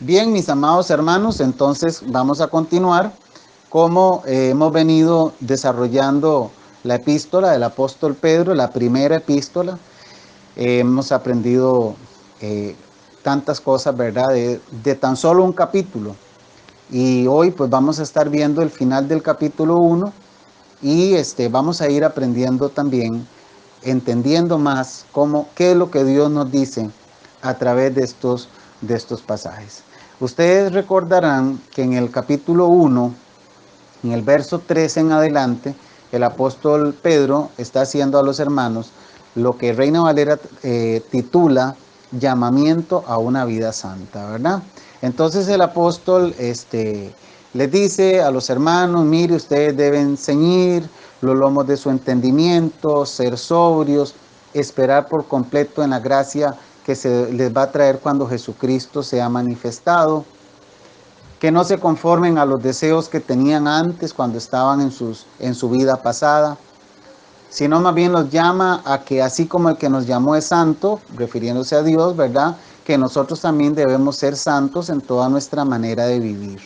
Bien, mis amados hermanos, entonces vamos a continuar como hemos venido desarrollando la epístola del apóstol Pedro, la primera epístola. Hemos aprendido eh, tantas cosas, ¿verdad? De tan solo un capítulo. Y hoy pues vamos a estar viendo el final del capítulo 1 y vamos a ir aprendiendo también, entendiendo más qué es lo que Dios nos dice a través de estos pasajes. Ustedes recordarán que en el capítulo 1, en el verso 13 en adelante, el apóstol Pedro está haciendo a los hermanos lo que Reina Valera titula llamamiento a una vida santa, ¿verdad? Entonces el apóstol les dice a los hermanos, mire, ustedes deben ceñir los lomos de su entendimiento, ser sobrios, esperar por completo en la gracia que se les va a traer cuando Jesucristo sea manifestado, que no se conformen a los deseos que tenían antes cuando estaban en su vida pasada, sino más bien los llama a que así como el que nos llamó es santo, refiriéndose a Dios, ¿verdad? Que nosotros también debemos ser santos en toda nuestra manera de vivir.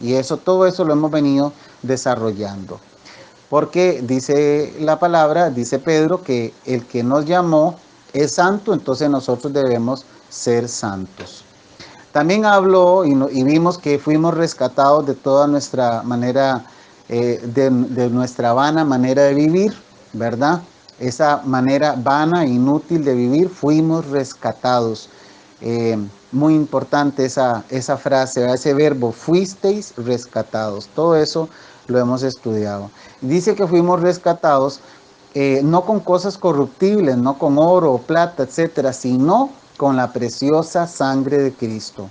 Y todo eso lo hemos venido desarrollando. Porque dice la palabra, dice Pedro, que el que nos llamó es santo, entonces nosotros debemos ser santos. También habló y vimos que fuimos rescatados de toda nuestra manera, de nuestra vana manera de vivir, ¿verdad? Esa manera vana, inútil de vivir, fuimos rescatados. Muy importante esa frase, ese verbo, fuisteis rescatados. Todo eso lo hemos estudiado. Dice que fuimos rescatados no con cosas corruptibles, no con oro o plata, etcétera, sino con la preciosa sangre de Cristo.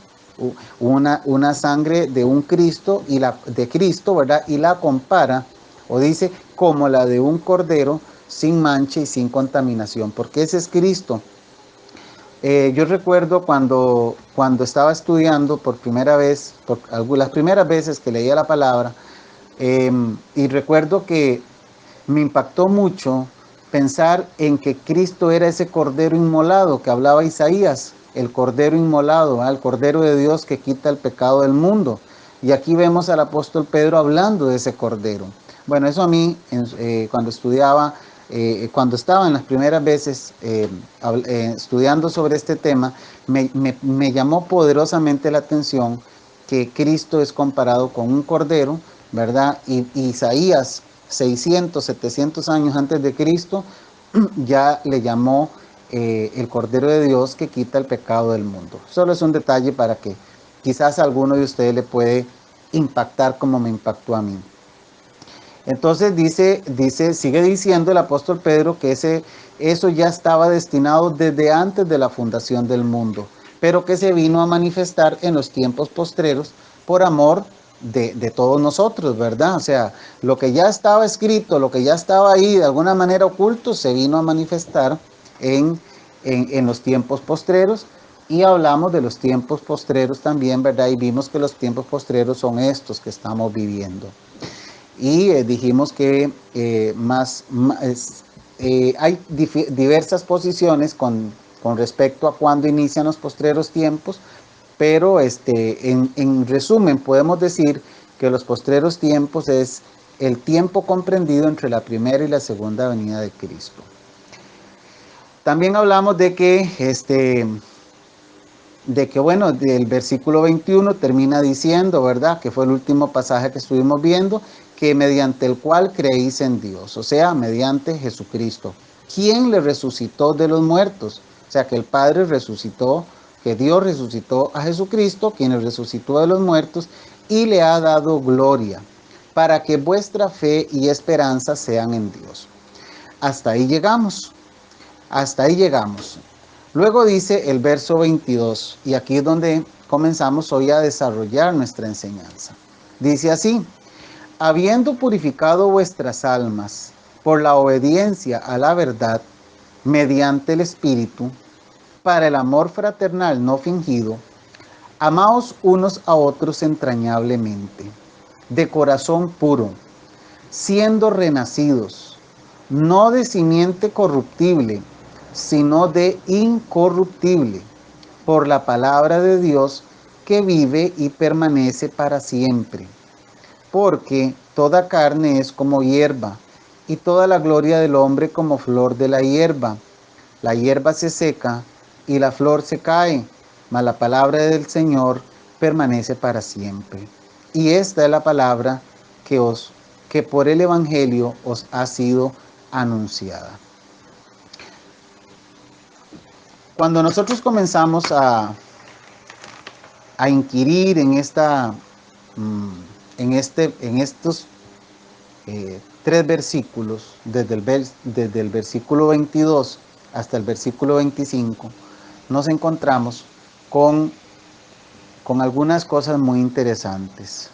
Una sangre de un Cristo de Cristo, ¿verdad? Y la compara o dice como la de un cordero sin mancha y sin contaminación, porque ese es Cristo. Yo recuerdo cuando estaba estudiando por primera vez, las primeras veces que leía la palabra, y recuerdo que me impactó mucho pensar en que Cristo era ese cordero inmolado que hablaba Isaías, el cordero inmolado, el cordero de Dios que quita el pecado del mundo. Y aquí vemos al apóstol Pedro hablando de ese cordero. Bueno, eso a mí, cuando estaba en las primeras veces estudiando sobre este tema, me llamó poderosamente la atención que Cristo es comparado con un cordero, ¿verdad? Y Isaías 600, 700 años antes de Cristo, ya le llamó el Cordero de Dios que quita el pecado del mundo. Solo es un detalle para que quizás a alguno de ustedes le puede impactar como me impactó a mí. Entonces sigue diciendo el apóstol Pedro que eso ya estaba destinado desde antes de la fundación del mundo, pero que se vino a manifestar en los tiempos postreros por amor de todos nosotros, ¿verdad? O sea, lo que ya estaba escrito, lo que ya estaba ahí de alguna manera oculto, se vino a manifestar en los tiempos postreros. Y hablamos de los tiempos postreros también, ¿verdad? Y vimos que los tiempos postreros son estos que estamos viviendo. Y dijimos que hay diversas posiciones con respecto a cuándo inician los postreros tiempos, pero en resumen podemos decir que los postreros tiempos es el tiempo comprendido entre la primera y la segunda venida de Cristo. También hablamos de que bueno, el versículo 21 termina diciendo, ¿verdad? Que fue el último pasaje que estuvimos viendo, que mediante el cual creéis en Dios, o sea, mediante Jesucristo, quien le resucitó de los muertos. O sea, que el Padre resucitó, que Dios resucitó a Jesucristo, quien le resucitó de los muertos, y le ha dado gloria, para que vuestra fe y esperanza sean en Dios. Hasta ahí llegamos. Hasta ahí llegamos. Luego dice el verso 22, y aquí es donde comenzamos hoy a desarrollar nuestra enseñanza. Dice así: habiendo purificado vuestras almas por la obediencia a la verdad, mediante el Espíritu, para el amor fraternal no fingido, amaos unos a otros entrañablemente, de corazón puro, siendo renacidos, no de simiente corruptible, sino de incorruptible, por la palabra de Dios, que vive y permanece para siempre. Porque toda carne es como hierba, y toda la gloria del hombre como flor de la hierba. La hierba se seca y la flor se cae, mas la palabra del Señor permanece para siempre. Y esta es la palabra que por el Evangelio os ha sido anunciada. Cuando nosotros comenzamos a inquirir en estos 3 versículos, desde el versículo 22 hasta el versículo 25, nos encontramos con algunas cosas muy interesantes.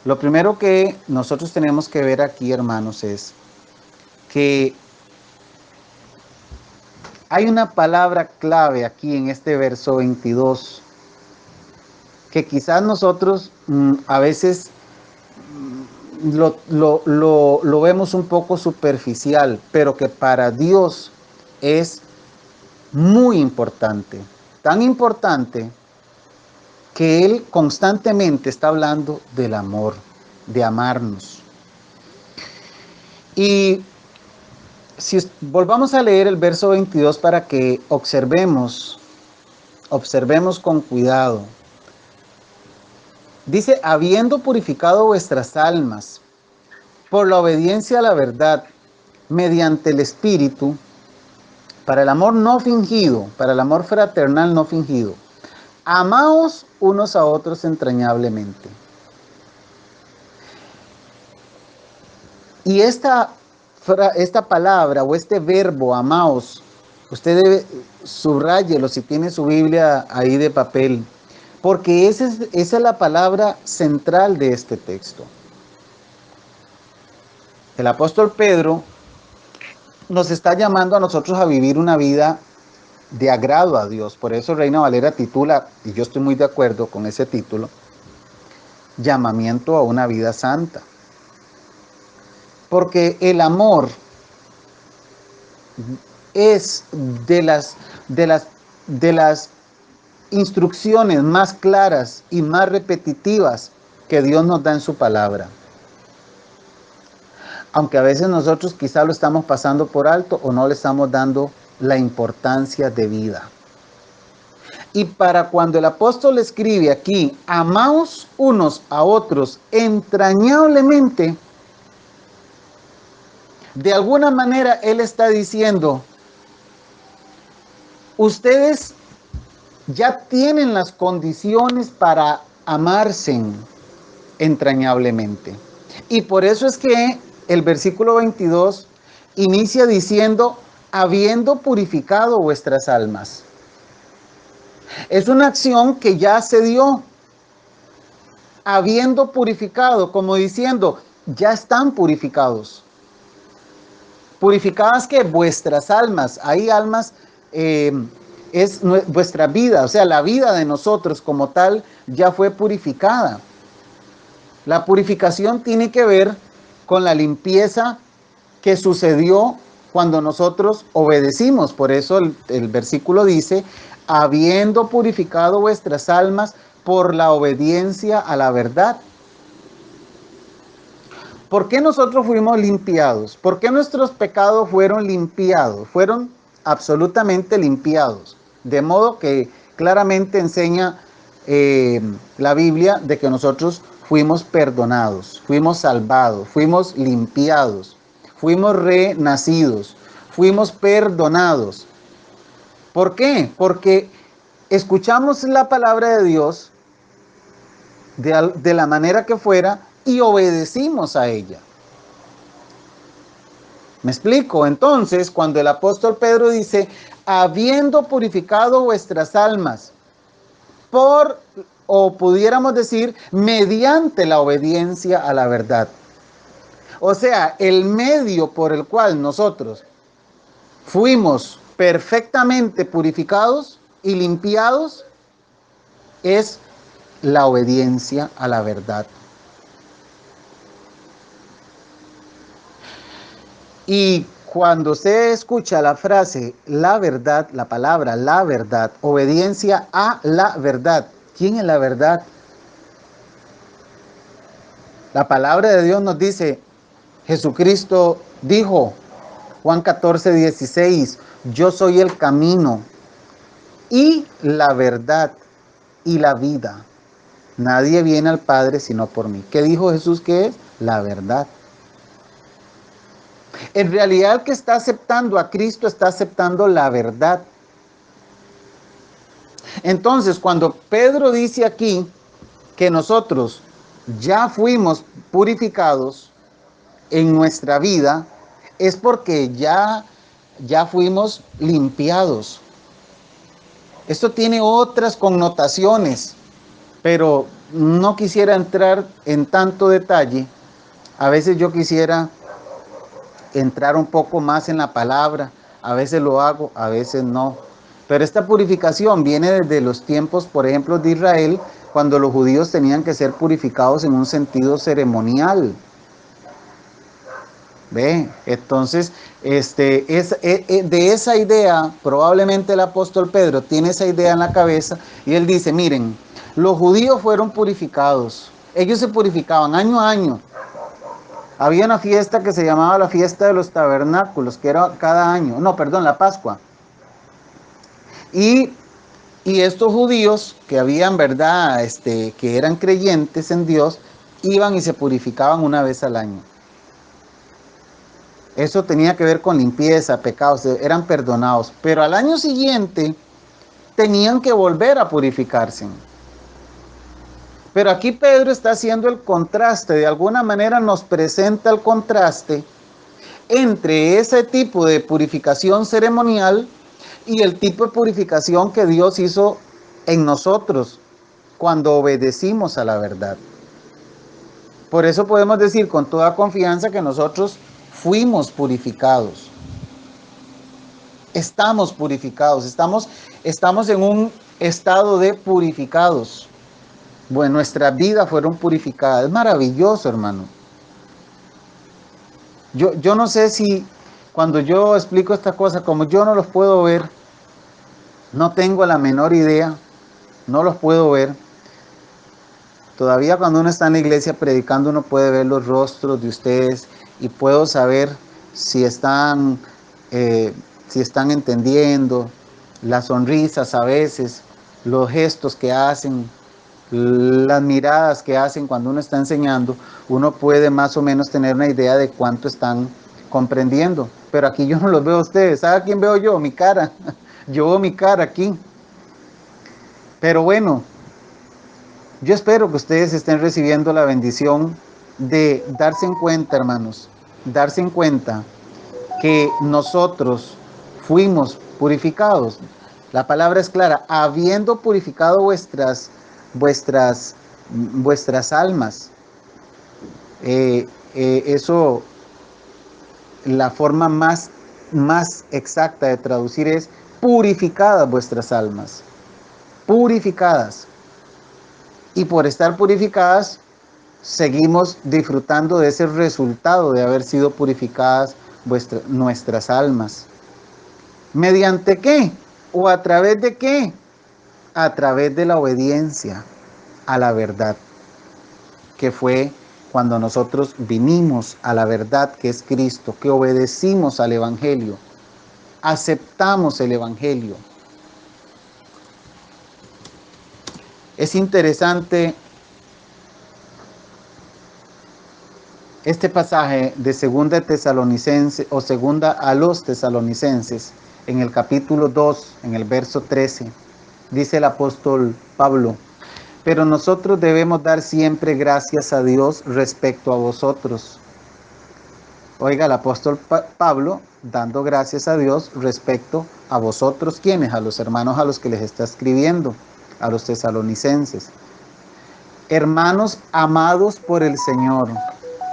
Lo primero que nosotros tenemos que ver aquí, hermanos, es que hay una palabra clave aquí en este verso 22 que quizás nosotros a veces lo vemos un poco superficial, pero que para Dios es muy importante. Tan importante que Él constantemente está hablando del amor, de amarnos. Y si volvamos a leer el verso 22 para que observemos con cuidado. Dice, habiendo purificado vuestras almas por la obediencia a la verdad, mediante el Espíritu, para el amor no fingido, para el amor fraternal no fingido, amaos unos a otros entrañablemente. Y esta palabra o este verbo, amaos, usted debe subrayelo si tiene su Biblia ahí de papel, porque esa es la palabra central de este texto. El apóstol Pedro nos está llamando a nosotros a vivir una vida de agrado a Dios. Por eso Reina Valera titula, y yo estoy muy de acuerdo con ese título, llamamiento a una vida santa. Porque el amor es de las instrucciones más claras y más repetitivas que Dios nos da en su palabra. Aunque a veces nosotros quizá lo estamos pasando por alto o no le estamos dando la importancia debida. Y para cuando el apóstol escribe aquí, amaos unos a otros entrañablemente, de alguna manera él está diciendo, ustedes ya tienen las condiciones para amarse entrañablemente. Y por eso es que el versículo 22 inicia diciendo, habiendo purificado vuestras almas. Es una acción que ya se dio, habiendo purificado, como diciendo, ya están purificados. Purificadas que vuestras almas, hay almas, es vuestra vida, o sea, la vida de nosotros como tal ya fue purificada. La purificación tiene que ver con la limpieza que sucedió cuando nosotros obedecimos. Por eso el versículo dice, habiendo purificado vuestras almas por la obediencia a la verdad. ¿Por qué nosotros fuimos limpiados? ¿Por qué nuestros pecados fueron limpiados? Fueron absolutamente limpiados. De modo que claramente enseña la Biblia de que nosotros fuimos perdonados, fuimos salvados, fuimos limpiados, fuimos renacidos, fuimos perdonados. ¿Por qué? Porque escuchamos la palabra de Dios de la manera que fuera y obedecimos a ella. ¿Me explico? Entonces, cuando el apóstol Pedro dice, habiendo purificado vuestras almas o pudiéramos decir, mediante la obediencia a la verdad. O sea, el medio por el cual nosotros fuimos perfectamente purificados y limpiados es la obediencia a la verdad. Y cuando se escucha la frase la verdad, la palabra la verdad, obediencia a la verdad, ¿Quién es la verdad? La palabra de Dios nos dice, Jesucristo dijo, Juan 14:16, yo soy el camino y la verdad y la vida. Nadie viene al Padre sino por mí. ¿Qué dijo Jesús que es? La verdad. En realidad el que está aceptando a Cristo está aceptando la verdad. Entonces, cuando Pedro dice aquí que nosotros ya fuimos purificados en nuestra vida, es porque ya fuimos limpiados. Esto tiene otras connotaciones, pero no quisiera entrar en tanto detalle. A veces yo quisiera entrar un poco más en la palabra, a veces lo hago, a veces no. Pero esta purificación viene desde los tiempos, por ejemplo, de Israel, cuando los judíos tenían que ser purificados en un sentido ceremonial. ¿Ve? Entonces, de esa idea, probablemente el apóstol Pedro tiene esa idea en la cabeza y él dice, miren, los judíos fueron purificados, ellos se purificaban año a año. Había una fiesta que se llamaba la fiesta de los tabernáculos, que era cada año, no, perdón, la Pascua. Y estos judíos que habían, verdad, que eran creyentes en Dios, iban y se purificaban una vez al año. Eso tenía que ver con limpieza, pecados, eran perdonados. Pero al año siguiente tenían que volver a purificarse. Pero aquí Pedro está haciendo el contraste, de alguna manera nos presenta el contraste entre ese tipo de purificación ceremonial y el tipo de purificación que Dios hizo en nosotros cuando obedecimos a la verdad. Por eso podemos decir con toda confianza que nosotros fuimos purificados. Estamos purificados, estamos en un estado de purificados. Bueno, nuestras vidas fueron purificadas. Es maravilloso, hermano. Yo no sé si cuando yo explico esta cosa, como yo no los puedo ver, no tengo la menor idea, no los puedo ver. Todavía cuando uno está en la iglesia predicando, uno puede ver los rostros de ustedes y puedo saber si están entendiendo, las sonrisas a veces, los gestos que hacen, las miradas que hacen cuando uno está enseñando, uno puede más o menos tener una idea de cuánto están comprendiendo. Pero aquí yo no los veo a ustedes. ¿Sabe a quién veo yo? Mi cara. Yo veo mi cara aquí. Pero bueno, yo espero que ustedes estén recibiendo la bendición de darse en cuenta, hermanos, darse en cuenta que nosotros fuimos purificados. La palabra es clara, habiendo purificado vuestras almas. Eso, la forma más exacta de traducir es purificadas vuestras almas. Purificadas. Y por estar purificadas, seguimos disfrutando de ese resultado de haber sido purificadas nuestras almas. ¿Mediante qué? ¿O a través de qué? A través de la obediencia a la verdad, que fue cuando nosotros vinimos a la verdad que es Cristo, que obedecimos al Evangelio, aceptamos el Evangelio. Es interesante este pasaje de segunda Tesalonicenses o segunda a los Tesalonicenses, en el capítulo 2, en el verso 13, dice el apóstol Pablo, pero nosotros debemos dar siempre gracias a Dios respecto a vosotros. Oiga, el apóstol Pablo dando gracias a Dios respecto a vosotros, ¿quiénes? A los hermanos a los que les está escribiendo, a los tesalonicenses. Hermanos amados por el Señor.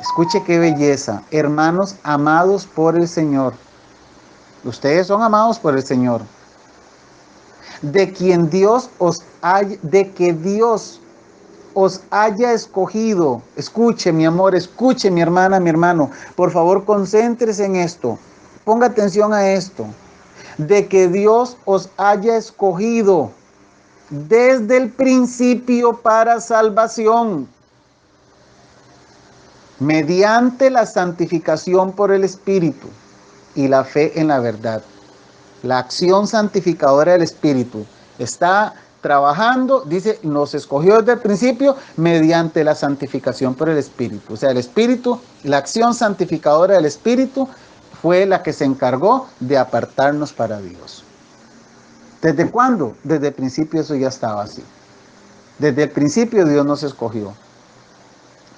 Escuche qué belleza. Hermanos amados por el Señor. Ustedes son amados por el Señor. De que Dios os haya escogido. Escuche, mi amor, escuche, mi hermana, mi hermano. Por favor, concéntrese en esto. Ponga atención a esto. De que Dios os haya escogido. desde el principio para salvación, mediante la santificación por el Espíritu y la fe en la verdad. La acción santificadora del Espíritu está trabajando, dice, nos escogió desde el principio mediante la santificación por el Espíritu. O sea, el Espíritu, la acción santificadora del Espíritu fue la que se encargó de apartarnos para Dios. ¿Desde cuándo? Desde el principio eso ya estaba así. Desde el principio Dios nos escogió.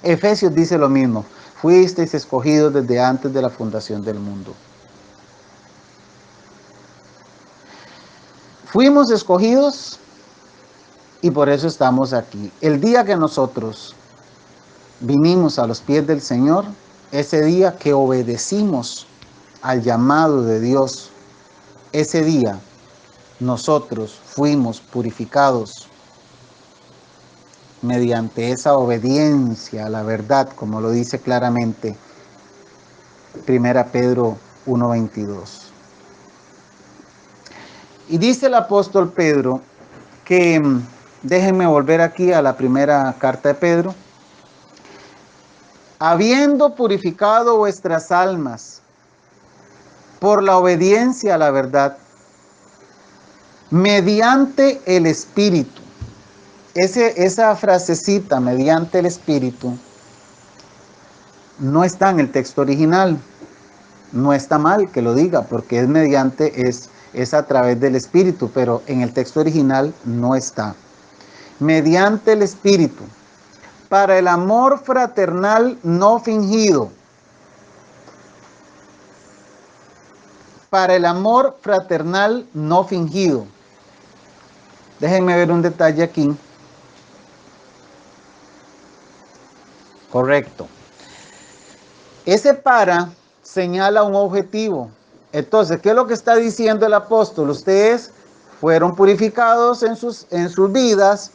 Efesios dice lo mismo. Fuisteis escogidos desde antes de la fundación del mundo. Fuimos escogidos y por eso estamos aquí. El día que nosotros vinimos a los pies del Señor, ese día que obedecimos al llamado de Dios, ese día nosotros fuimos purificados mediante esa obediencia a la verdad, como lo dice claramente 1 Pedro 1:22. Y dice el apóstol Pedro que, déjenme volver aquí a la primera carta de Pedro, habiendo purificado vuestras almas por la obediencia a la verdad, mediante el Espíritu. Esa frasecita, mediante el Espíritu, no está en el texto original. No está mal que lo diga, porque es mediante, es a través del Espíritu, pero en el texto original no está. Mediante el Espíritu, para el amor fraternal no fingido. Para el amor fraternal no fingido. Déjenme ver un detalle aquí. Correcto. Ese para señala un objetivo. Entonces, ¿qué es lo que está diciendo el apóstol? Ustedes fueron purificados en sus vidas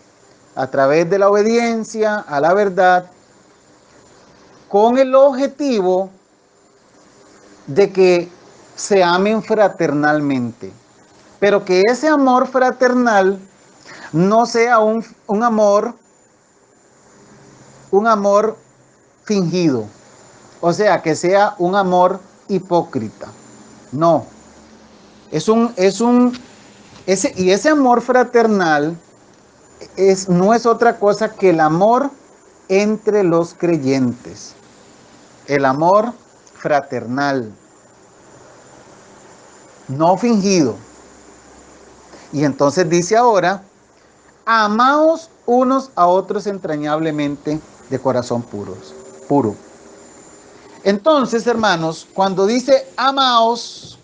a través de la obediencia a la verdad, con el objetivo de que se amen fraternalmente. Pero que ese amor fraternal no sea un amor fingido. O sea, que sea un amor hipócrita. No. Ese amor fraternal no es otra cosa que el amor entre los creyentes. El amor fraternal. No fingido. Y entonces dice ahora, amaos unos a otros entrañablemente de corazón puro. Entonces, hermanos, cuando dice amaos,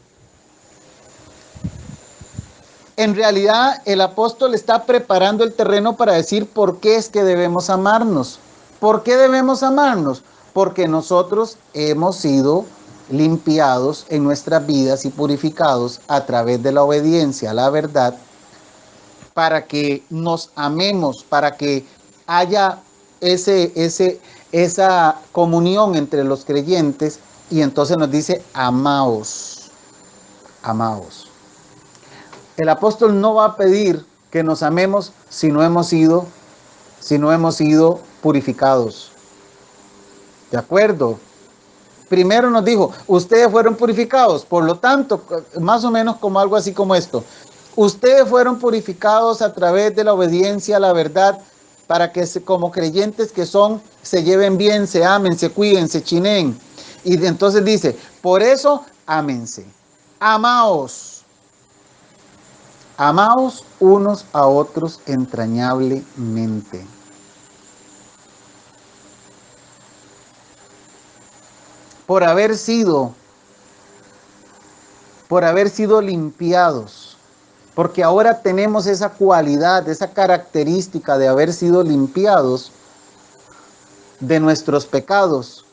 en realidad el apóstol está preparando el terreno para decir por qué es que debemos amarnos. ¿Por qué debemos amarnos? Porque nosotros hemos sido limpiados en nuestras vidas y purificados a través de la obediencia a la verdad, para que nos amemos, para que haya esa comunión entre los creyentes. Y entonces nos dice amaos, amaos. El apóstol no va a pedir que nos amemos si no hemos sido purificados. ¿De acuerdo? Primero nos dijo, ustedes fueron purificados, por lo tanto, más o menos como algo así como esto. Ustedes fueron purificados a través de la obediencia a la verdad, para que como creyentes que son, se lleven bien, se amen, se cuiden, se chineen. Y entonces dice, por eso, ámense. Amaos. Amaos unos a otros entrañablemente. Por haber sido limpiados, porque ahora tenemos esa cualidad, esa característica de haber sido limpiados de nuestros pecados,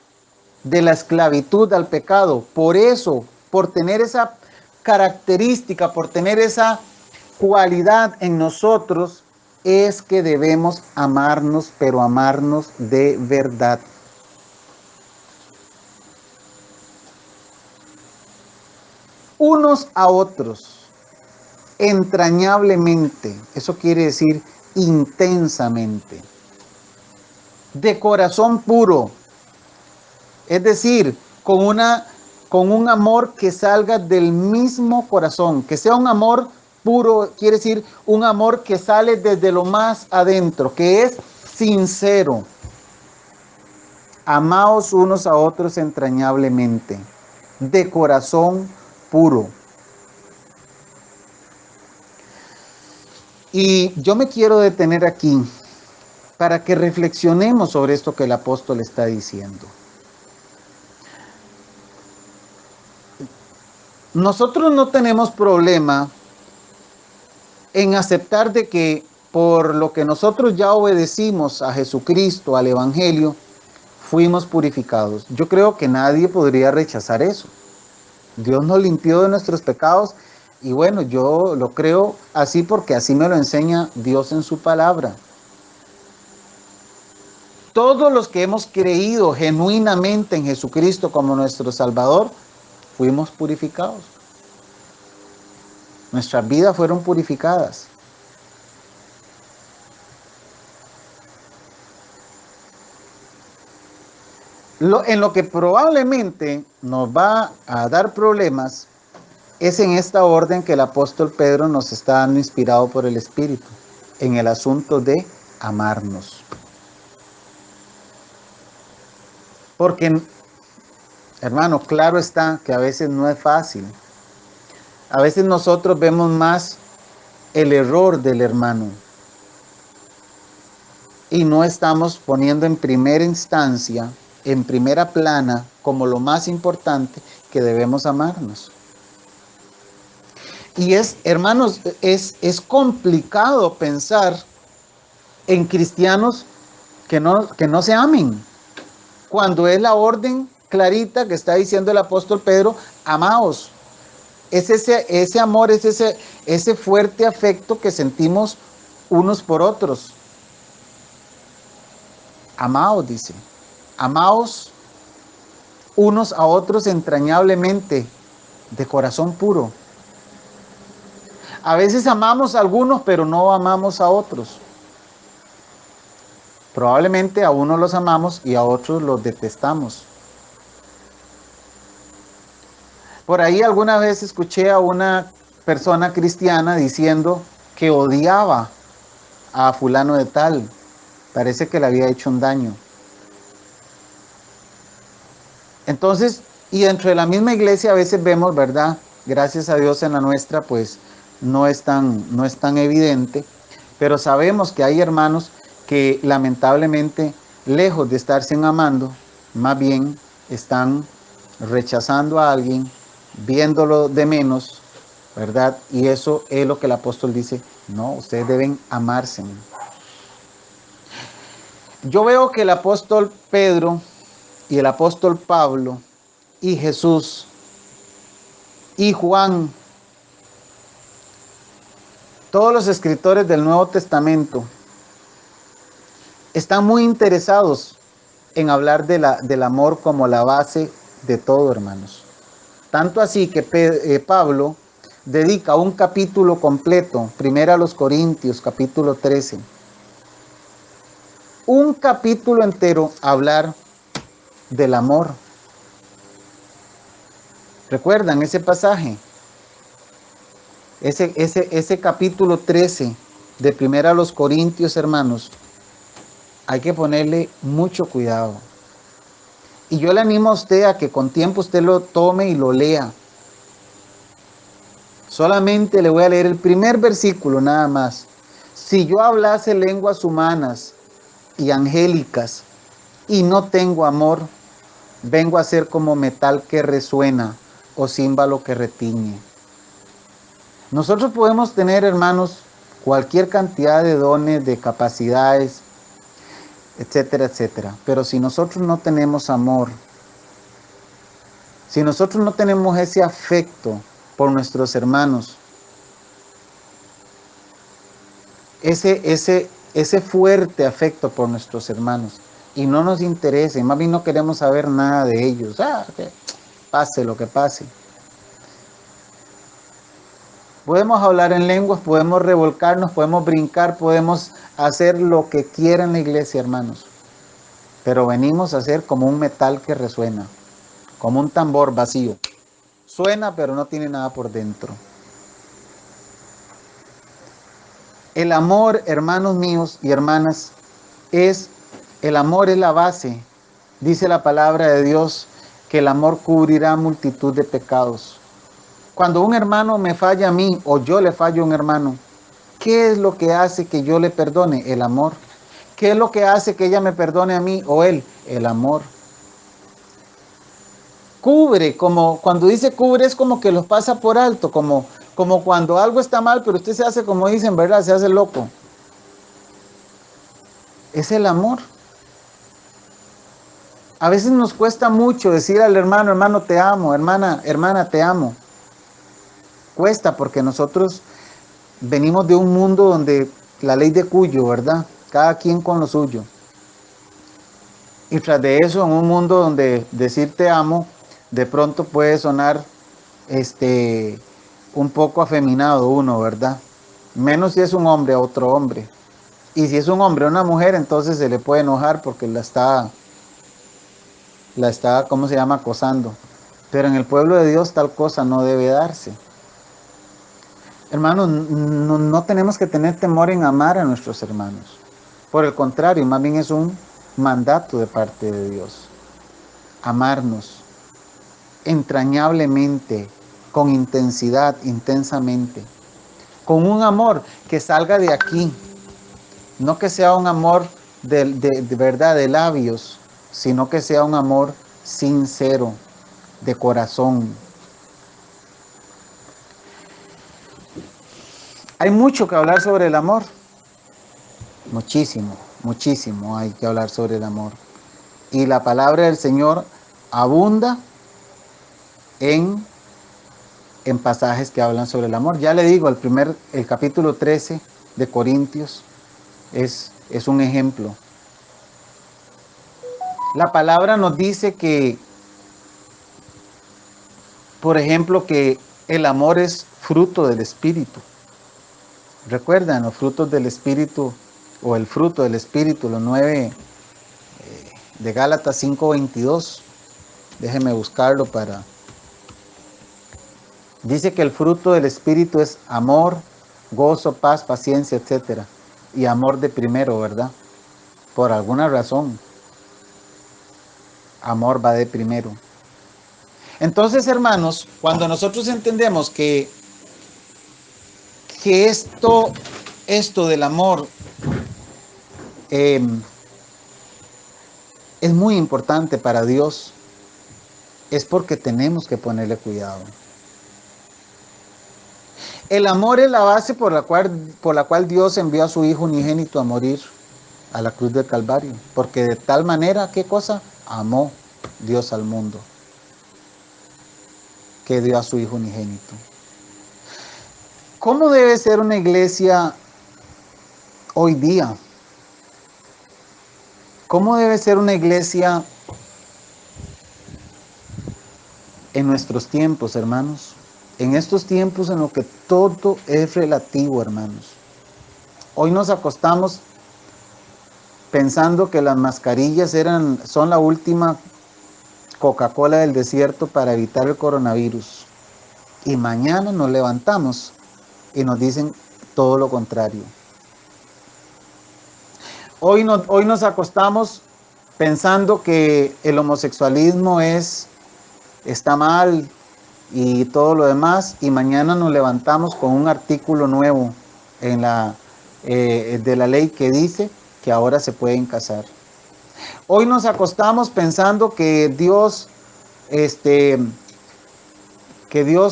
de la esclavitud al pecado. Por eso, por tener esa característica, por tener esa cualidad en nosotros, es que debemos amarnos, pero amarnos de verdad. Unos a otros. entrañablemente, eso quiere decir intensamente, de corazón puro, es decir, con un amor que salga del mismo corazón, que sea un amor puro, quiere decir un amor que sale desde lo más adentro, que es sincero. Amaos unos a otros entrañablemente, de corazón puro. Y yo me quiero detener aquí para que reflexionemos sobre esto que el apóstol está diciendo. Nosotros no tenemos problema en aceptar de que por lo que nosotros ya obedecimos a Jesucristo, al Evangelio, fuimos purificados. Yo creo que nadie podría rechazar eso. Dios nos limpió de nuestros pecados y bueno, yo lo creo así porque así me lo enseña Dios en su palabra. Todos los que hemos creído genuinamente en Jesucristo como nuestro Salvador, fuimos purificados. Nuestras vidas fueron purificadas. En lo que probablemente nos va a dar problemas es en esta orden que el apóstol Pedro nos está dando inspirado por el Espíritu, en el asunto de amarnos. Porque, hermano, claro está que a veces no es fácil. A veces nosotros vemos más el error del hermano y no estamos poniendo en primera instancia, en primera plana, como lo más importante, que debemos amarnos. Y hermanos, es complicado pensar en cristianos que no se amen, cuando es la orden clarita que está diciendo el apóstol Pedro, amaos. Es ese amor, es ese fuerte afecto que sentimos unos por otros. Amaos, dice. Amaos unos a otros entrañablemente, de corazón puro. A veces amamos a algunos, pero no amamos a otros. Probablemente a unos los amamos y a otros los detestamos. Por ahí alguna vez escuché a una persona cristiana diciendo que odiaba a fulano de tal. Parece que le había hecho un daño. Entonces, y dentro de la misma iglesia a veces vemos, ¿verdad? Gracias a Dios en la nuestra, pues no es tan evidente, pero sabemos que hay hermanos que lamentablemente, lejos de estarse amando, más bien están rechazando a alguien, viéndolo de menos, ¿verdad? Y eso es lo que el apóstol dice, no, ustedes deben amarse. Yo veo que el apóstol Pedro y el apóstol Pablo y Jesús y Juan, todos los escritores del Nuevo Testamento, están muy interesados en hablar del amor como la base de todo, hermanos. Tanto así que Pablo dedica un capítulo completo, primero a los Corintios, capítulo 13, un capítulo entero a hablar del amor. ¿Recuerdan ese pasaje? Ese capítulo 13 de primero a los Corintios, hermanos, hay que ponerle mucho cuidado. Y yo le animo a usted a que con tiempo usted lo tome y lo lea. Solamente le voy a leer el primer versículo nada más. Si yo hablase lenguas humanas y angélicas y no tengo amor, vengo a ser como metal que resuena o címbalo que retiñe. Nosotros podemos tener, hermanos, cualquier cantidad de dones, de capacidades, etcétera, etcétera. Pero si nosotros no tenemos amor, si nosotros no tenemos ese afecto por nuestros hermanos, ese fuerte afecto por nuestros hermanos, y no nos interesa, y más bien no queremos saber nada de ellos, que pase lo que pase. Podemos hablar en lenguas, podemos revolcarnos, podemos brincar, podemos hacer lo que quiera en la iglesia, hermanos. Pero venimos a ser como un metal que resuena, como un tambor vacío. Suena, pero no tiene nada por dentro. El amor, hermanos míos y hermanas, el amor es la base. Dice la palabra de Dios que el amor cubrirá multitud de pecados. Cuando un hermano me falla a mí o yo le fallo a un hermano, ¿qué es lo que hace que yo le perdone? El amor. ¿Qué es lo que hace que ella me perdone a mí o él? El amor. Cubre, como cuando dice cubre es como que los pasa por alto, como cuando algo está mal, pero usted se hace como dicen, ¿verdad? Se hace loco. Es el amor. A veces nos cuesta mucho decir al hermano, hermano te amo, hermana, hermana te amo. Cuesta porque nosotros venimos de un mundo donde la ley de Cuyo, ¿verdad? Cada quien con lo suyo. Y tras de eso, en un mundo donde decir te amo, de pronto puede sonar un poco afeminado uno, ¿verdad? Menos si es un hombre a otro hombre. Y si es un hombre a una mujer, entonces se le puede enojar porque la está, ¿cómo se llama?, acosando. Pero en el pueblo de Dios tal cosa no debe darse. Hermanos, no tenemos que tener temor en amar a nuestros hermanos. Por el contrario, más bien es un mandato de parte de Dios. Amarnos entrañablemente, con intensidad, intensamente. Con un amor que salga de aquí. No que sea un amor de verdad, de labios, sino que sea un amor sincero, de corazón. Hay mucho que hablar sobre el amor. Muchísimo, muchísimo hay que hablar sobre el amor. Y la palabra del Señor abunda en pasajes que hablan sobre el amor. Ya le digo, el capítulo 13 de Corintios es un ejemplo. La palabra nos dice que, por ejemplo, que el amor es fruto del Espíritu. Recuerdan los frutos del Espíritu o el fruto del Espíritu, los 9 de Gálatas 5:22. Déjeme buscarlo para... Dice que el fruto del Espíritu es amor, gozo, paz, paciencia, etc. Y amor de primero, ¿verdad? Por alguna razón, amor va de primero. Entonces, hermanos, cuando nosotros entendemos que esto del amor es muy importante para Dios, es porque tenemos que ponerle cuidado. El amor es la base por la cual Dios envió a su Hijo unigénito a morir a la cruz del Calvario. Porque de tal manera, ¿qué cosa? Amó Dios al mundo, que dio a su Hijo unigénito. ¿Cómo debe ser una iglesia hoy día? ¿Cómo debe ser una iglesia en nuestros tiempos, hermanos? En estos tiempos en los que todo es relativo, hermanos. Hoy nos acostamos pensando que las mascarillas son la última Coca-Cola del desierto para evitar el coronavirus. Y mañana nos levantamos y nos dicen todo lo contrario. Hoy nos acostamos pensando que el homosexualismo está mal y todo lo demás, y mañana nos levantamos con un artículo nuevo de la ley que dice que ahora se pueden casar. Hoy nos acostamos pensando que Dios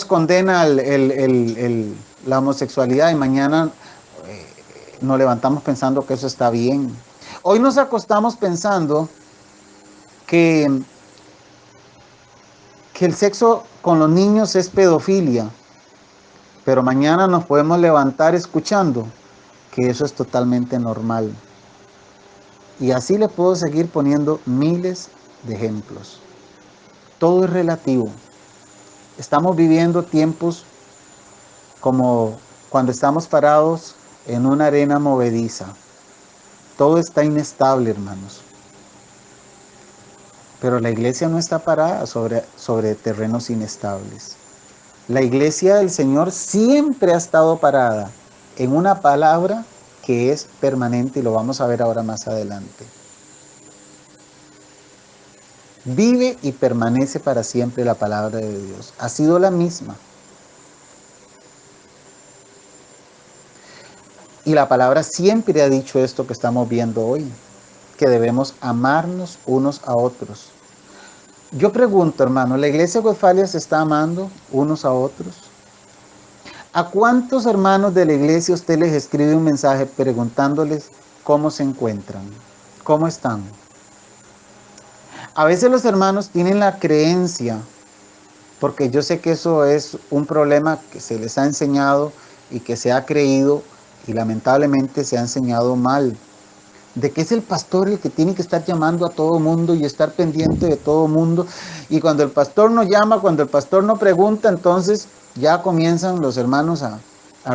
condena la homosexualidad, y mañana nos levantamos pensando que eso está bien. Hoy nos acostamos pensando que el sexo con los niños es pedofilia, pero mañana nos podemos levantar escuchando que eso es totalmente normal. Y así le puedo seguir poniendo miles de ejemplos. Todo es relativo. Estamos viviendo tiempos como cuando estamos parados en una arena movediza. Todo está inestable, hermanos. Pero la iglesia no está parada sobre terrenos inestables. La iglesia del Señor siempre ha estado parada en una palabra que es permanente y lo vamos a ver ahora más adelante. Vive y permanece para siempre la palabra de Dios. Ha sido la misma. Y la palabra siempre ha dicho esto que estamos viendo hoy, que debemos amarnos unos a otros. Yo pregunto, hermano, ¿la iglesia de Westfalia se está amando unos a otros? ¿A cuántos hermanos de la iglesia usted les escribe un mensaje preguntándoles cómo se encuentran? ¿Cómo están? A veces los hermanos tienen la creencia, porque yo sé que eso es un problema que se les ha enseñado y que se ha creído y lamentablemente se ha enseñado mal, de que es el pastor el que tiene que estar llamando a todo mundo y estar pendiente de todo mundo, y cuando el pastor no llama, cuando el pastor no pregunta, entonces ya comienzan los hermanos a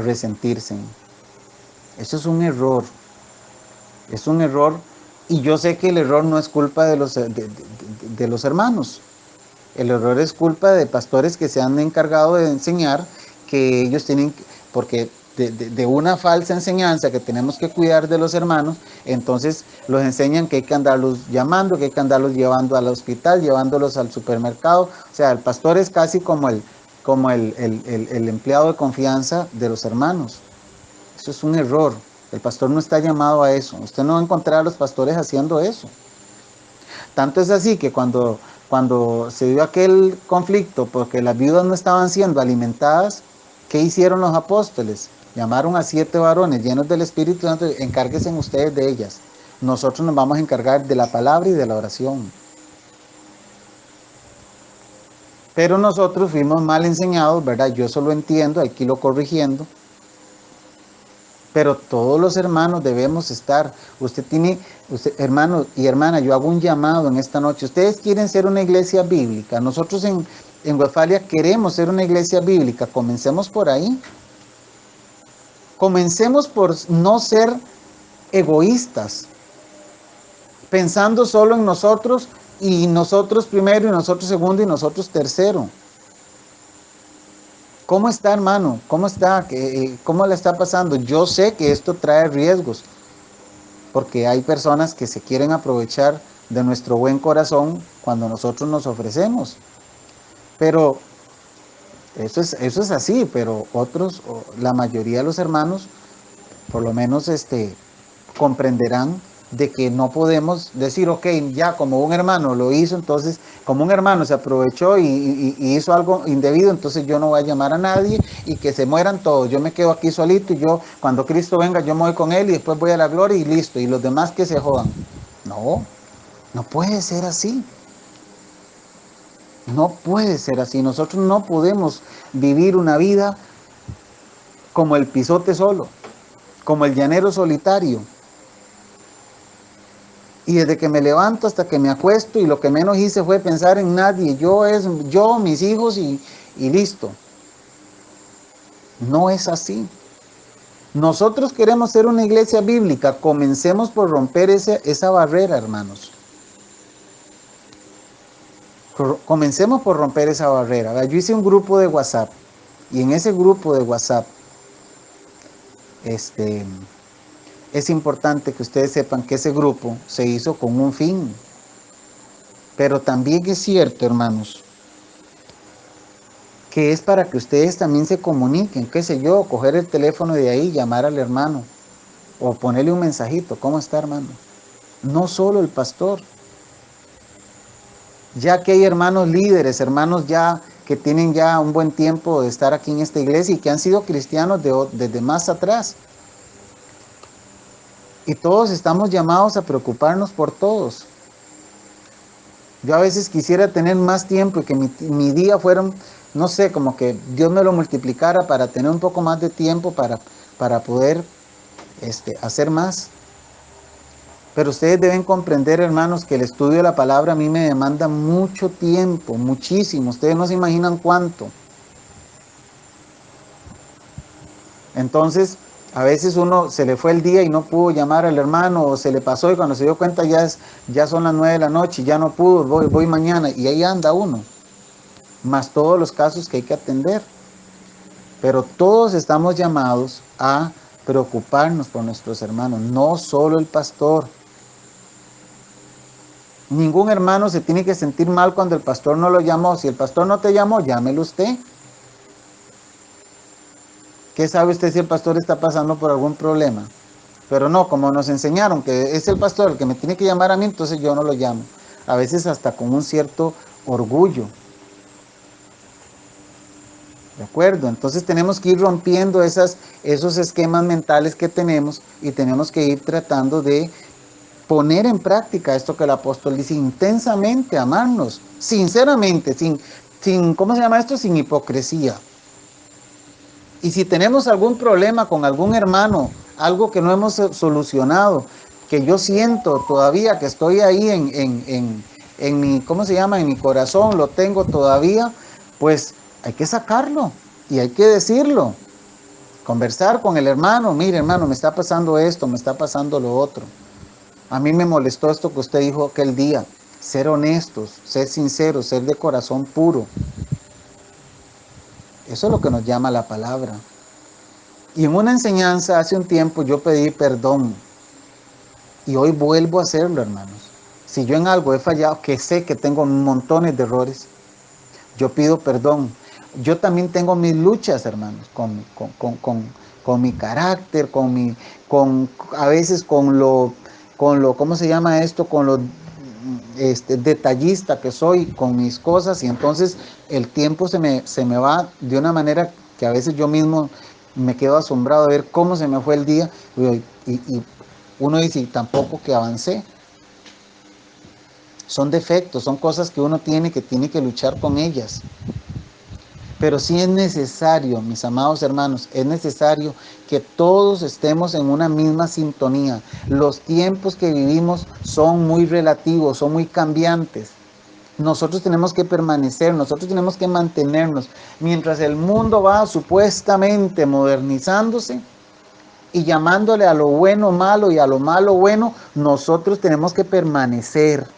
resentirse. Eso es un error, y yo sé que el error no es culpa de los hermanos. El error es culpa de pastores que se han encargado de enseñar que ellos tienen, porque de una falsa enseñanza que tenemos que cuidar de los hermanos, entonces los enseñan que hay que andarlos llamando, que hay que andarlos llevando al hospital, llevándolos al supermercado. O sea, el pastor es casi como el empleado de confianza de los hermanos. Eso es un error. El pastor no está llamado a eso. Usted no va a encontrar a los pastores haciendo eso. Tanto es así que cuando se dio aquel conflicto porque las viudas no estaban siendo alimentadas, ¿qué hicieron los apóstoles? Llamaron a 7 varones llenos del Espíritu Santo, encárguense ustedes de ellas. Nosotros nos vamos a encargar de la palabra y de la oración. Pero nosotros fuimos mal enseñados, ¿verdad? Yo eso lo entiendo, aquí lo corrigiendo. Pero todos los hermanos debemos estar. Hermano y hermana, yo hago un llamado en esta noche. Ustedes quieren ser una iglesia bíblica. Nosotros en Westfalia queremos ser una iglesia bíblica. Comencemos por ahí. Comencemos por no ser egoístas, pensando solo en nosotros y nosotros primero y nosotros segundo y nosotros tercero. ¿Cómo está, hermano? ¿Cómo está? ¿Cómo le está pasando? Yo sé que esto trae riesgos, porque hay personas que se quieren aprovechar de nuestro buen corazón cuando nosotros nos ofrecemos. Pero eso es así, pero otros, la mayoría de los hermanos, por lo menos comprenderán de que no podemos decir, ok, ya como un hermano lo hizo, entonces como un hermano se aprovechó y hizo algo indebido, entonces yo no voy a llamar a nadie y que se mueran todos, yo me quedo aquí solito y yo cuando Cristo venga yo me voy con él y después voy a la gloria y listo, y los demás que se jodan. No puede ser así. No puede ser así. Nosotros no podemos vivir una vida como el pisote solo, como el llanero solitario. Y desde que me levanto hasta que me acuesto y lo que menos hice fue pensar en nadie. Yo, mis hijos y listo. No es así. Nosotros queremos ser una iglesia bíblica. Comencemos por romper esa barrera, hermanos. Comencemos por romper esa barrera. Yo hice un grupo de WhatsApp y en ese grupo de WhatsApp es importante que ustedes sepan que ese grupo se hizo con un fin. Pero también es cierto, hermanos, que es para que ustedes también se comuniquen, qué sé yo, coger el teléfono de ahí, llamar al hermano o ponerle un mensajito, ¿cómo está, hermano? No solo el pastor. Ya que hay hermanos líderes, hermanos ya que tienen ya un buen tiempo de estar aquí en esta iglesia y que han sido cristianos desde más atrás. Y todos estamos llamados a preocuparnos por todos. Yo a veces quisiera tener más tiempo y que mi día fuera, no sé, como que Dios me lo multiplicara para tener un poco más de tiempo para poder hacer más. Pero ustedes deben comprender, hermanos, que el estudio de la palabra a mí me demanda mucho tiempo, muchísimo. Ustedes no se imaginan cuánto. Entonces, a veces uno se le fue el día y no pudo llamar al hermano, o se le pasó y cuando se dio cuenta ya son las 9 de la noche, ya no pudo, voy mañana, y ahí anda uno, más todos los casos que hay que atender. Pero todos estamos llamados a preocuparnos por nuestros hermanos, no solo el pastor. Ningún hermano se tiene que sentir mal cuando el pastor no lo llamó. Si el pastor no te llamó, llámelo usted. ¿Qué sabe usted si el pastor está pasando por algún problema? Pero no, como nos enseñaron que es el pastor el que me tiene que llamar a mí, entonces yo no lo llamo. A veces hasta con un cierto orgullo. ¿De acuerdo? Entonces tenemos que ir rompiendo esos esquemas mentales que tenemos y tenemos que ir tratando de poner en práctica esto que el apóstol dice, intensamente amarnos, sinceramente, ¿cómo se llama esto? Sin hipocresía. Y si tenemos algún problema con algún hermano, algo que no hemos solucionado, que yo siento todavía que estoy ahí en mi, ¿cómo se llama? En mi corazón, lo tengo todavía, pues hay que sacarlo y hay que decirlo. Conversar con el hermano, mire hermano, me está pasando esto, me está pasando lo otro. A mí me molestó esto que usted dijo aquel día. Ser honestos, ser sinceros, ser de corazón puro. Eso es lo que nos llama la palabra. Y en una enseñanza hace un tiempo yo pedí perdón. Y hoy vuelvo a hacerlo, hermanos. Si yo en algo he fallado, que sé que tengo montones de errores, yo pido perdón. Yo también tengo mis luchas, hermanos, con mi carácter, a veces ¿cómo se llama esto? Con lo detallista que soy con mis cosas, y entonces el tiempo se me va de una manera que a veces yo mismo me quedo asombrado de ver cómo se me fue el día, y uno dice, y tampoco que avancé. Son defectos, son cosas que uno tiene que luchar con ellas. Pero sí es necesario, mis amados hermanos, es necesario que todos estemos en una misma sintonía. Los tiempos que vivimos son muy relativos, son muy cambiantes. Nosotros tenemos que permanecer, nosotros tenemos que mantenernos. Mientras el mundo va supuestamente modernizándose y llamándole a lo bueno malo y a lo malo bueno, nosotros tenemos que permanecer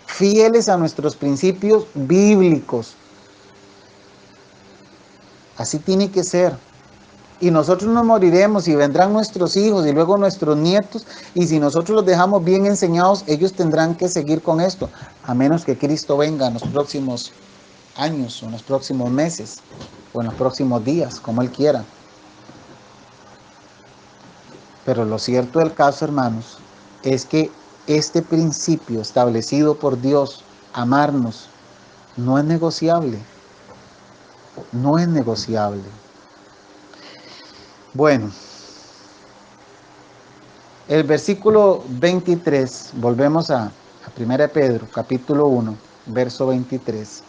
fieles a nuestros principios bíblicos. Así tiene que ser. Y nosotros nos moriremos y vendrán nuestros hijos y luego nuestros nietos. Y si nosotros los dejamos bien enseñados, ellos tendrán que seguir con esto. A menos que Cristo venga en los próximos años, o en los próximos meses, o en los próximos días, como Él quiera. Pero lo cierto del caso, hermanos, es que este principio establecido por Dios, amarnos, no es negociable. No es negociable. Bueno, el versículo 23, volvemos a 1 Pedro, capítulo 1, verso 23.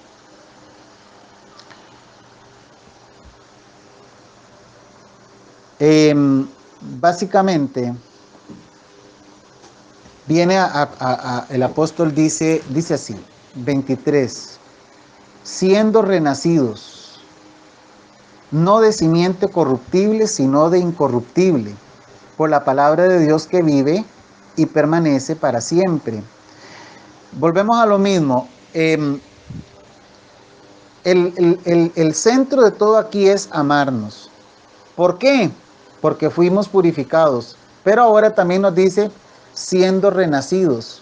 Básicamente, viene el apóstol dice así, 23, siendo renacidos, no de simiente corruptible, sino de incorruptible, por la palabra de Dios que vive y permanece para siempre. Volvemos a lo mismo. El centro de todo aquí es amarnos. ¿Por qué? Porque fuimos purificados. Pero ahora también nos dice siendo renacidos.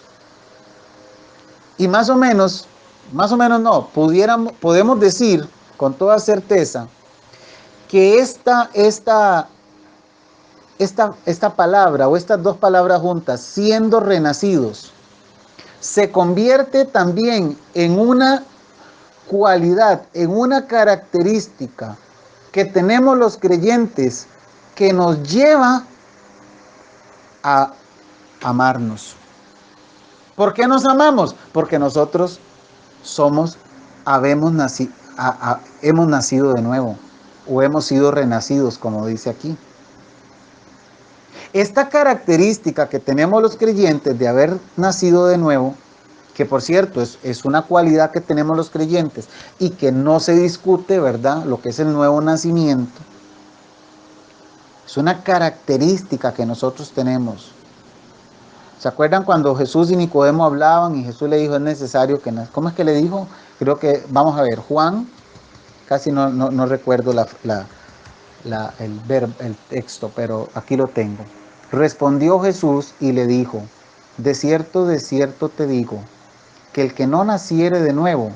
Y más o menos no, podemos decir con toda certeza que esta palabra o estas dos palabras juntas, siendo renacidos, se convierte también en una cualidad, en una característica que tenemos los creyentes que nos lleva a amarnos. ¿Por qué nos amamos? Porque nosotros hemos nacido de nuevo, o hemos sido renacidos, como dice aquí. Esta característica que tenemos los creyentes de haber nacido de nuevo que por cierto es una cualidad que tenemos los creyentes y que no se discute, ¿verdad? Lo que es el nuevo nacimiento. Es una característica que nosotros tenemos. ¿Se acuerdan cuando Jesús y Nicodemo hablaban y Jesús le dijo, es necesario que nazca? ¿Cómo es que le dijo? Creo que, vamos a ver, Juan, casi no recuerdo el texto, pero aquí lo tengo. Respondió Jesús y le dijo, de cierto te digo, que el que no naciere de nuevo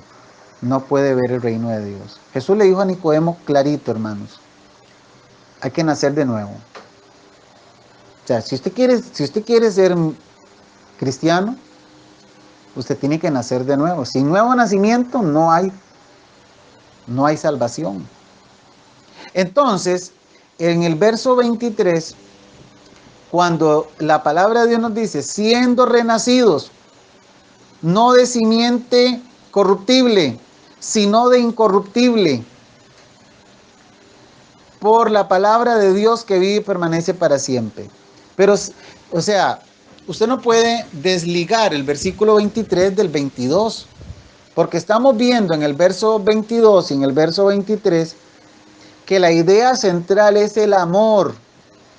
no puede ver el reino de Dios. Jesús le dijo a Nicodemo clarito, hermanos, hay que nacer de nuevo. O sea, si usted quiere ser cristiano, usted tiene que nacer de nuevo. Sin nuevo nacimiento no hay salvación. Entonces, en el verso 23, cuando la palabra de Dios nos dice, siendo renacidos, no de simiente corruptible, sino de incorruptible, por la palabra de Dios que vive y permanece para siempre. Pero, o sea, usted no puede desligar el versículo 23 del 22, porque estamos viendo en el verso 22 y en el verso 23 que la idea central es el amor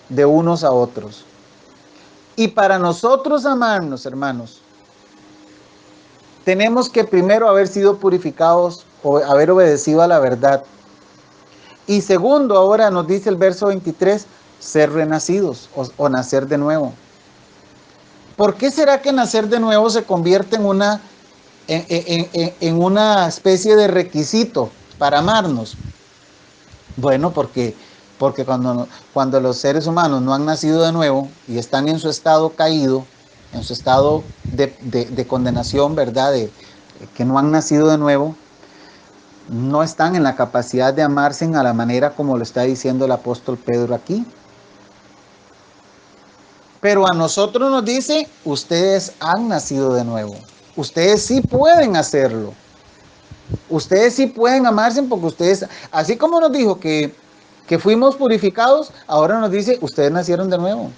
de unos a otros. Y para nosotros amarnos, hermanos, tenemos que primero haber sido purificados o haber obedecido a la verdad. Y segundo, ahora nos dice el verso 23, ser renacidos o nacer de nuevo. ¿Por qué será que nacer de nuevo se convierte en una especie de requisito para amarnos? Bueno, porque cuando los seres humanos no han nacido de nuevo y están en su estado caído, en su estado de condenación, ¿verdad? Que no han nacido de nuevo, no están en la capacidad de amarse a la manera como lo está diciendo el apóstol Pedro aquí. Pero a nosotros nos dice, ustedes han nacido de nuevo. Ustedes sí pueden hacerlo. Ustedes sí pueden amarse porque ustedes, así como nos dijo que fuimos purificados, ahora nos dice, ustedes nacieron de nuevo.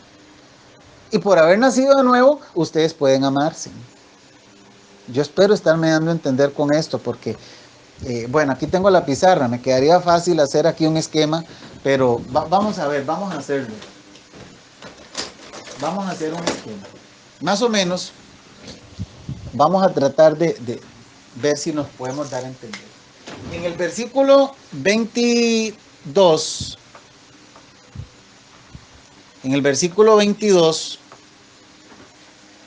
Y por haber nacido de nuevo, ustedes pueden amarse. Yo espero estarme dando a entender con esto porque, bueno, aquí tengo la pizarra, me quedaría fácil hacer aquí un esquema, pero vamos a ver, vamos a hacerlo. Vamos a hacer un esquema. Más o menos, vamos a tratar de ver si nos podemos dar a entender. En el versículo 22,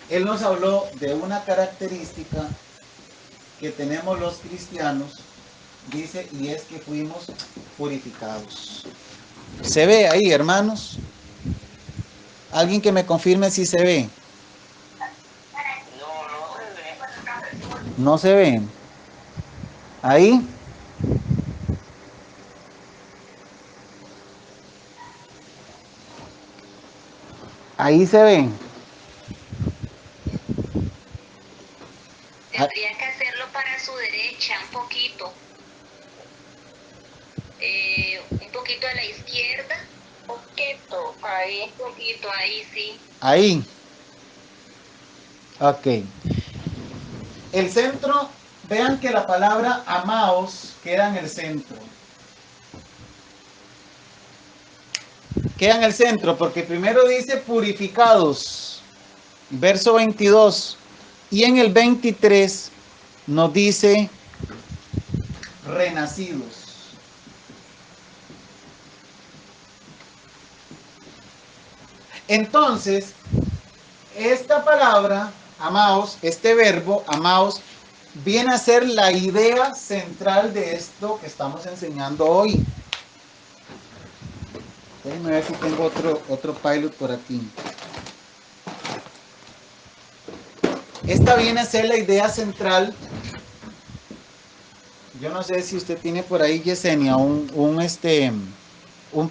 él nos habló de una característica que tenemos los cristianos, dice, y es que fuimos purificados. ¿Se ve ahí, hermanos? ¿Alguien que me confirme si se ve? No se ve. ¿Ahí? Ahí se ven. Tendría que hacerlo para su derecha, un poquito. Un poquito a la izquierda. Poquito, ahí. Un poquito, ahí sí. Ahí. Ok. El centro, vean que la palabra amaos queda en el centro. Queda en el centro porque primero dice purificados, verso 22, y en el 23 nos dice renacidos. Entonces, esta palabra, amaos, este verbo, amaos, viene a ser la idea central de esto que estamos enseñando hoy. Déjenme ver si tengo otro pilot por aquí. Esta viene a ser la idea central. Yo no sé si usted tiene por ahí, Yesenia, un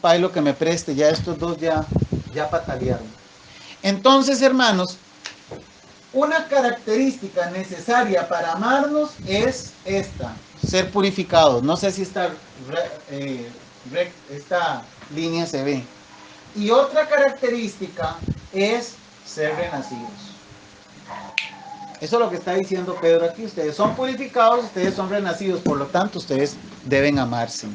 pilot que me preste. Ya estos dos ya patalearon. Entonces, hermanos, una característica necesaria para amarnos es esta, ser purificados. No sé si esta línea se ve. Y otra característica es ser renacidos. Eso es lo que está diciendo Pedro aquí. Ustedes son purificados, ustedes son renacidos, por lo tanto ustedes deben amarse.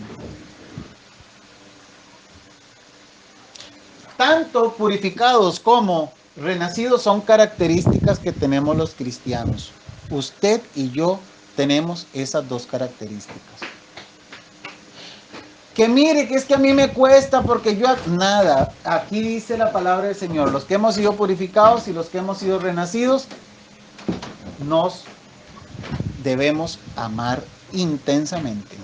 Tanto purificados como renacidos son características que tenemos los cristianos. Usted y yo tenemos esas dos características. Que mire, que es que a mí me cuesta porque yo... Nada, aquí dice la palabra del Señor. Los que hemos sido purificados y los que hemos sido renacidos, nos debemos amar intensamente.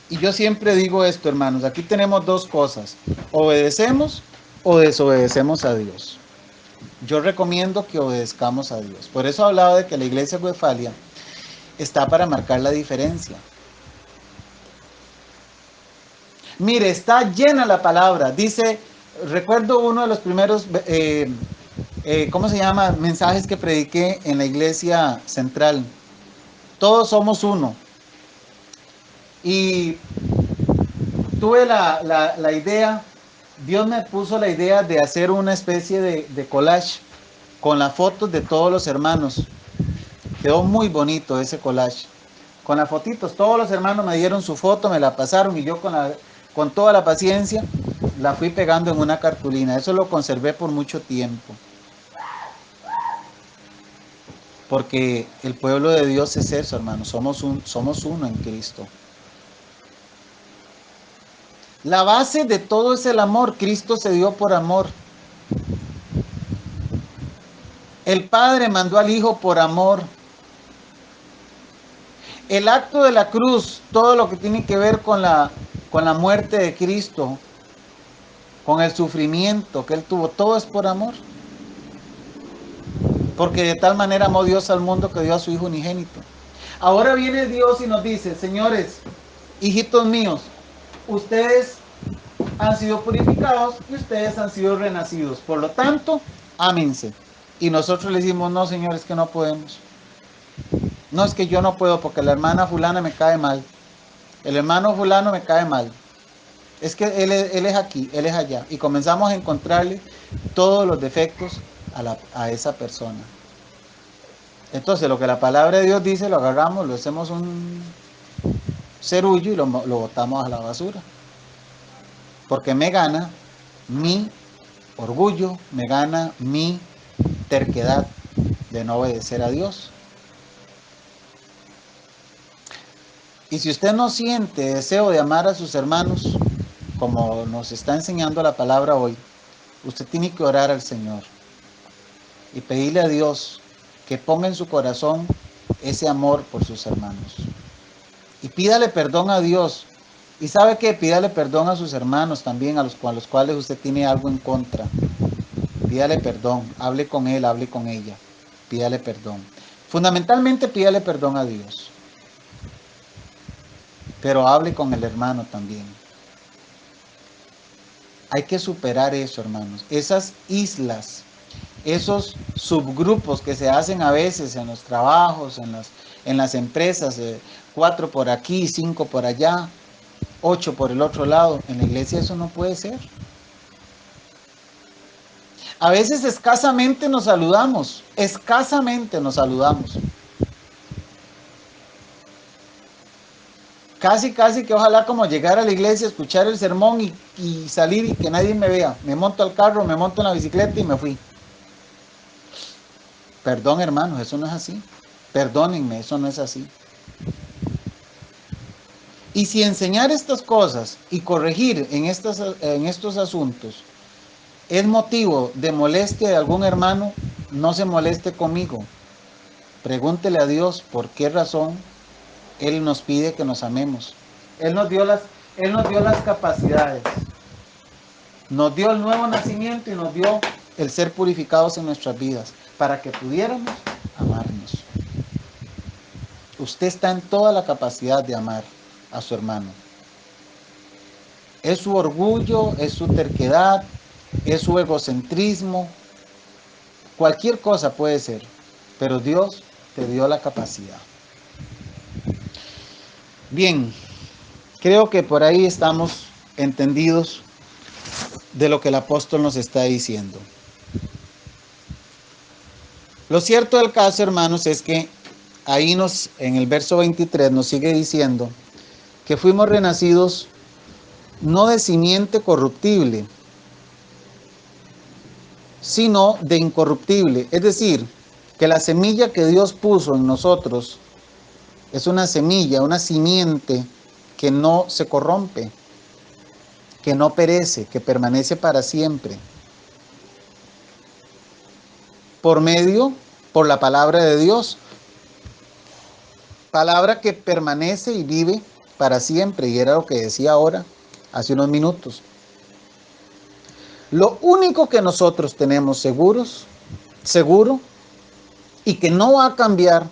Y yo siempre digo esto, hermanos, aquí tenemos dos cosas: obedecemos o desobedecemos a Dios. Yo recomiendo que obedezcamos a Dios. Por eso he hablado de que la iglesia de Westfalia está para marcar la diferencia. Mire, está llena la palabra. Dice, recuerdo uno de los primeros, ¿cómo se llama? Mensajes que prediqué en la iglesia central. Todos somos uno. Y tuve la idea, Dios me puso la idea de hacer una especie de collage con las fotos de todos los hermanos. Quedó muy bonito ese collage. Con las fotitos, todos los hermanos me dieron su foto, me la pasaron y yo con toda la paciencia la fui pegando en una cartulina. Eso lo conservé por mucho tiempo. Porque el pueblo de Dios es eso, hermanos. Somos uno en Cristo. La base de todo es el amor. Cristo se dio por amor. El Padre mandó al Hijo por amor. El acto de la cruz, todo lo que tiene que ver con la muerte de Cristo, con el sufrimiento que Él tuvo, todo es por amor. Porque de tal manera amó Dios al mundo que dio a su Hijo unigénito. Ahora viene Dios y nos dice: señores, hijitos míos, ustedes han sido purificados y ustedes han sido renacidos. Por lo tanto, ámense. Y nosotros le decimos: no, señores, que no podemos. No, es que yo no puedo porque la hermana fulana me cae mal. El hermano fulano me cae mal. Es que él es aquí, él es allá. Y comenzamos a encontrarle todos los defectos a esa persona. Entonces, lo que la palabra de Dios dice, lo agarramos, lo hacemos un cerullo y lo botamos a la basura. Porque me gana mi orgullo, me gana mi terquedad de no obedecer a Dios. Y si usted no siente deseo de amar a sus hermanos, como nos está enseñando la palabra hoy, usted tiene que orar al Señor y pedirle a Dios que ponga en su corazón ese amor por sus hermanos. Y pídale perdón a Dios. Y sabe que pídale perdón a sus hermanos también, a los cuales usted tiene algo en contra. Pídale perdón, hable con él, hable con ella. Pídale perdón. Fundamentalmente pídale perdón a Dios. Pero hable con el hermano también. Hay que superar eso, hermanos. Esas islas, esos subgrupos que se hacen a veces en los trabajos, en las empresas, 4 por aquí, 5 por allá, 8 por el otro lado. En la iglesia eso no puede ser. A veces escasamente nos saludamos, Casi que ojalá como llegar a la iglesia, escuchar el sermón y salir y que nadie me vea. Me monto al carro, me monto en la bicicleta y me fui. Perdón, hermanos, eso no es así. Perdónenme, eso no es así. Y si enseñar estas cosas y corregir en estos asuntos es motivo de molestia de algún hermano, no se moleste conmigo. Pregúntele a Dios por qué razón Él nos pide que nos amemos. Él nos dio las capacidades. Nos dio el nuevo nacimiento y nos dio el ser purificados en nuestras vidas para que pudiéramos amarnos. Usted está en toda la capacidad de amar a su hermano. Es su orgullo, es su terquedad, es su egocentrismo. Cualquier cosa puede ser, pero Dios te dio la capacidad. Bien, creo que por ahí estamos entendidos de lo que el apóstol nos está diciendo. Lo cierto del caso, hermanos, es que ahí en el verso 23 nos sigue diciendo que fuimos renacidos no de simiente corruptible, sino de incorruptible. Es decir, que la semilla que Dios puso en nosotros es una semilla, una simiente que no se corrompe, que no perece, que permanece para siempre. Por la palabra de Dios. Palabra que permanece y vive para siempre. Y era lo que decía ahora, hace unos minutos. Lo único que nosotros tenemos seguro, y que no va a cambiar,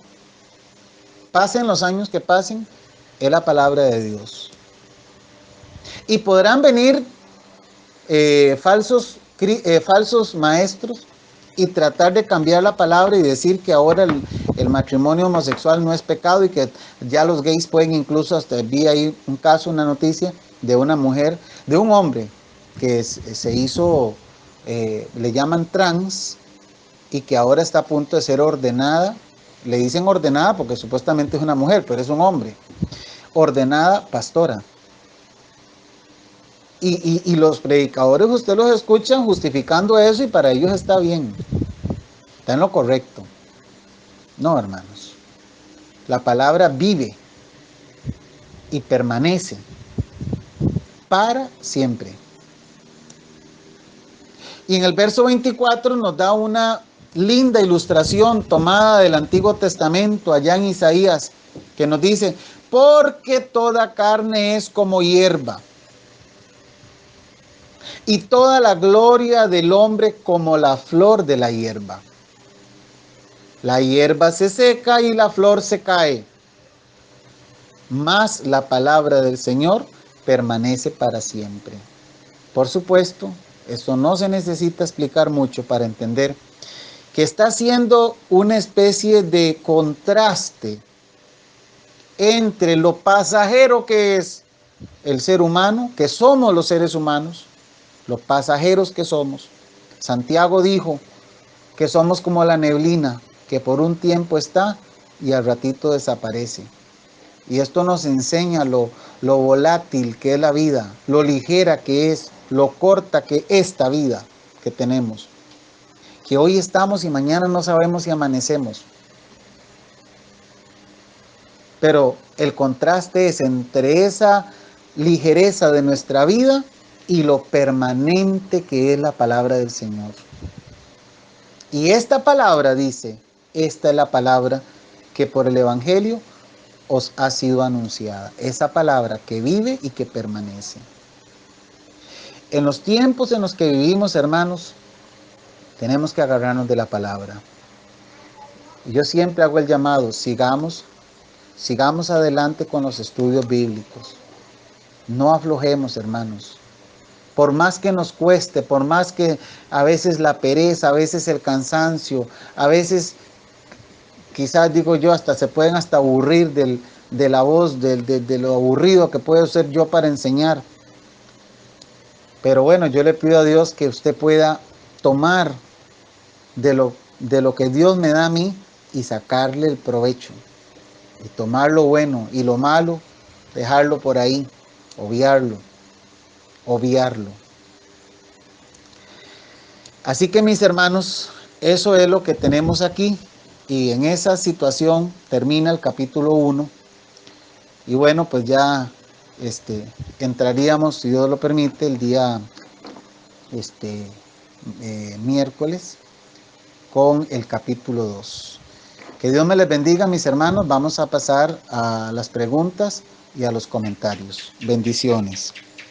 pasen los años que pasen, es la palabra de Dios. Y podrán venir falsos maestros y tratar de cambiar la palabra y decir que ahora el matrimonio homosexual no es pecado y que ya los gays pueden, incluso hasta vi ahí un caso, una noticia de una mujer, de un hombre que se hizo, le llaman trans, y que ahora está a punto de ser ordenada. Le dicen ordenada porque supuestamente es una mujer, pero es un hombre. Ordenada pastora. Y los predicadores, usted los escuchan justificando eso y para ellos está bien. Está en lo correcto. No, hermanos. La palabra vive y permanece para siempre. Y en el verso 24 nos da una linda ilustración tomada del Antiguo Testamento, allá en Isaías, que nos dice, porque toda carne es como hierba, y toda la gloria del hombre como la flor de la hierba. La hierba se seca y la flor se cae, mas la palabra del Señor permanece para siempre. Por supuesto, eso no se necesita explicar mucho para entender que está haciendo una especie de contraste entre lo pasajero que es el ser humano, que somos los seres humanos, los pasajeros que somos. Santiago dijo que somos como la neblina, que por un tiempo está y al ratito desaparece. Y esto nos enseña lo volátil que es la vida, lo ligera que es, lo corta que es esta vida que tenemos. Que hoy estamos y mañana no sabemos si amanecemos. Pero el contraste es entre esa ligereza de nuestra vida y lo permanente que es la palabra del Señor. Y esta palabra dice, esta es la palabra que por el Evangelio os ha sido anunciada. Esa palabra que vive y que permanece. En los tiempos en los que vivimos, hermanos, tenemos que agarrarnos de la palabra. Y yo siempre hago el llamado, sigamos adelante con los estudios bíblicos. No aflojemos, hermanos. Por más que nos cueste, por más que a veces la pereza, a veces el cansancio, a veces quizás digo yo hasta se pueden hasta aburrir de la voz, de lo aburrido que puedo ser yo para enseñar. Pero bueno, yo le pido a Dios que usted pueda tomar de lo que Dios me da a mí y sacarle el provecho. Y tomar lo bueno y lo malo, dejarlo por ahí, obviarlo. Así que mis hermanos, eso es lo que tenemos aquí. Y en esa situación termina el capítulo 1. Y bueno, pues ya entraríamos, si Dios lo permite, el día miércoles con el capítulo 2. Que Dios me les bendiga, mis hermanos. Vamos a pasar a las preguntas y a los comentarios. Bendiciones.